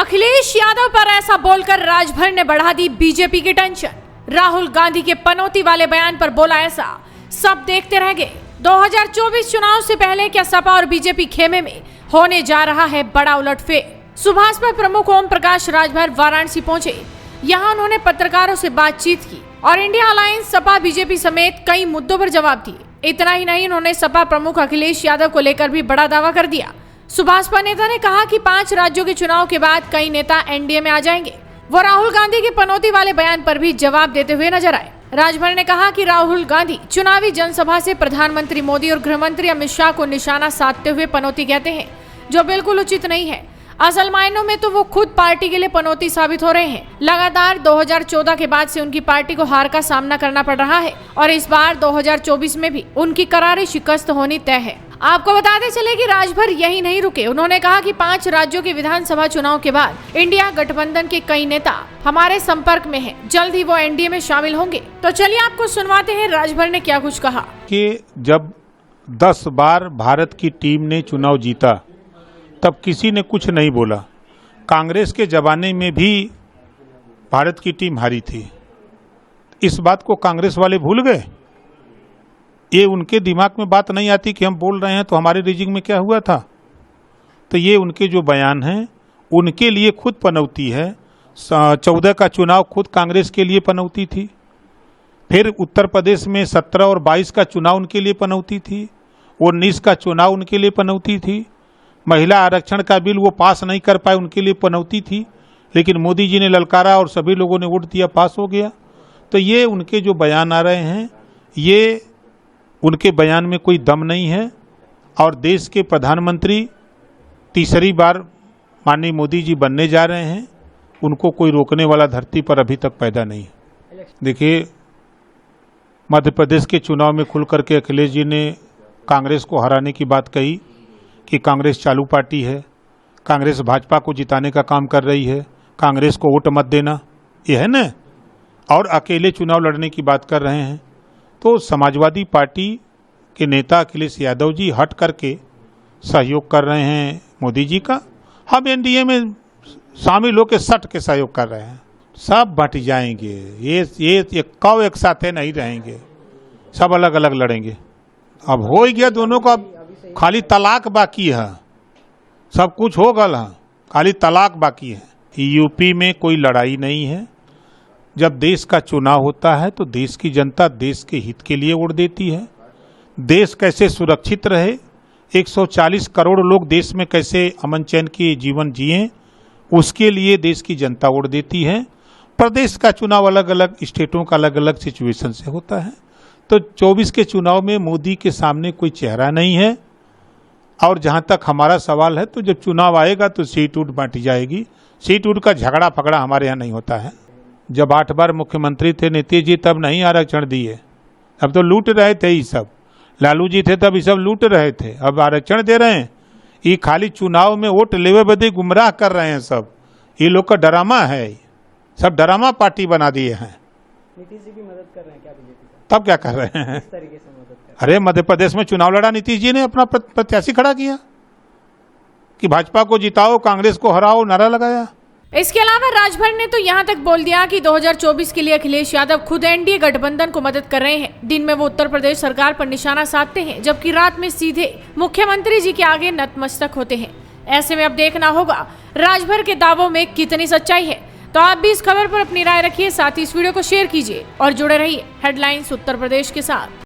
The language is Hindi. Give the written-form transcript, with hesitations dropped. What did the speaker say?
अखिलेश यादव पर ऐसा बोलकर राजभर ने बढ़ा दी बीजेपी की टेंशन। राहुल गांधी के पनौती वाले बयान पर बोला ऐसा, सब देखते रह गए। 2024 चुनाव से पहले क्या सपा और बीजेपी खेमे में होने जा रहा है बड़ा उलटफेर। सुभाषपा प्रमुख ओम प्रकाश राजभर वाराणसी पहुंचे। यहां उन्होंने पत्रकारों से बातचीत की और इंडिया अलायंस, सपा, बीजेपी समेत कई मुद्दों पर जवाब दिए। इतना ही नहीं, उन्होंने सपा प्रमुख अखिलेश यादव को लेकर भी बड़ा दावा कर दिया। सुभाषपा नेता ने कहा कि 5 राज्यों के चुनाव के बाद कई नेता एनडीए में आ जाएंगे। वो राहुल गांधी के पनौती वाले बयान पर भी जवाब देते हुए नजर आए। राजभर ने कहा कि राहुल गांधी चुनावी जनसभा से प्रधानमंत्री मोदी और गृहमंत्री अमित शाह को निशाना साधते हुए पनौती कहते हैं, जो बिल्कुल उचित नहीं है। असल मायनों में तो वो खुद पार्टी के लिए पनौती साबित हो रहे हैं। लगातार 2014 के बाद से उनकी पार्टी को हार का सामना करना पड़ रहा है और इस बार 2024 में भी उनकी करारी शिकस्त होनी तय है। आपको बताते चले कि राजभर यही नहीं रुके। उन्होंने कहा कि 5 राज्यों के विधानसभा चुनाव के बाद इंडिया गठबंधन के कई नेता हमारे संपर्क में हैं। जल्द ही वो एनडीए में शामिल होंगे। तो चलिए आपको सुनवाते हैं राजभर ने क्या कुछ कहा। कि जब 10 बार भारत की टीम ने चुनाव जीता तब किसी ने कुछ नहीं बोला। कांग्रेस के जमाने में भी भारत की टीम हारी थी। इस बात को कांग्रेस वाले भूल गए। ये उनके दिमाग में बात नहीं आती कि हम बोल रहे हैं तो हमारे रीजिंग में क्या हुआ था। तो ये उनके जो बयान हैं उनके लिए खुद पनौती है। 14 का चुनाव खुद कांग्रेस के लिए पनौती थी। फिर उत्तर प्रदेश में 17 और 22 का चुनाव उनके लिए पनौती थी। 19 का चुनाव उनके लिए पनौती थी। महिला आरक्षण का बिल वो पास नहीं कर पाए, उनके लिए पनौती थी। लेकिन मोदी जी ने ललकारा और सभी लोगों ने वोट दिया, पास हो गया। तो ये उनके जो बयान आ रहे हैं, ये उनके बयान में कोई दम नहीं है। और देश के प्रधानमंत्री तीसरी बार माननीय मोदी जी बनने जा रहे हैं। उनको कोई रोकने वाला धरती पर अभी तक पैदा नहीं है। देखिए, मध्य प्रदेश के चुनाव में खुल करके अखिलेश जी ने कांग्रेस को हराने की बात कही कि कांग्रेस चालू पार्टी है, कांग्रेस भाजपा को जिताने का काम कर रही है, कांग्रेस को वोट मत देना, ये है ना। और अकेले चुनाव लड़ने की बात कर रहे हैं। तो समाजवादी पार्टी के नेता अखिलेश यादव जी हट करके सहयोग कर रहे हैं मोदी जी का। हम एनडीए में शामिल होकर सट के सहयोग कर रहे हैं। सब बट जाएंगे, ये कौ एक साथ नहीं रहेंगे, सब अलग अलग लड़ेंगे। अब हो ही गया दोनों का, खाली तलाक बाकी है। सब कुछ हो गल है, खाली तलाक बाकी है। यूपी में कोई लड़ाई नहीं है। जब देश का चुनाव होता है तो देश की जनता देश के हित के लिए वोट देती है। देश कैसे सुरक्षित रहे, 140 करोड़ लोग देश में कैसे अमन चैन के जीवन जिए, उसके लिए देश की जनता वोट देती है। प्रदेश का चुनाव अलग अलग स्टेटों का अलग अलग सिचुएशन से होता है। तो 24 के चुनाव में मोदी के सामने कोई चेहरा नहीं है। और जहां तक हमारा सवाल है, तो जब चुनाव आएगा तो सीट उठ बांटी जाएगी। सीट उठ का झगड़ा फगड़ा हमारे यहाँ नहीं होता है। जब 8 बार मुख्यमंत्री थे नीतीश जी, तब नहीं आरक्षण दिए। अब तो लूट रहे थे ये सब। लालू जी थे तब ये सब लूट रहे थे, अब आरक्षण दे रहे हैं। ये खाली चुनाव में वोट लेवे बदे गुमराह कर रहे हैं सब। ये लोग का ड्रामा है, सब ड्रामा पार्टी बना दिए हैं। नीतीश जी की मदद कर रहे हैं क्या बीजेपी? तब क्या कर रहे हैं? किस तरीके से मदद कर रहे हैं? अरे मध्य प्रदेश में चुनाव लड़ा, नीतीश जी ने अपना प्रत्याशी खड़ा किया कि भाजपा को जिताओ, कांग्रेस को हराओ, नारा लगाया। इसके अलावा राजभर ने तो यहाँ तक बोल दिया कि 2024 के लिए अखिलेश यादव खुद एनडीए गठबंधन को मदद कर रहे हैं। दिन में वो उत्तर प्रदेश सरकार पर निशाना साधते हैं, जबकि रात में सीधे मुख्यमंत्री जी के आगे नतमस्तक होते हैं। ऐसे में अब देखना होगा राजभर के दावों में कितनी सच्चाई है। तो आप भी इस खबर पर अपनी राय रखिए, साथ ही इस वीडियो को शेयर कीजिए और जुड़े रहिए हेडलाइंस उत्तर प्रदेश के साथ।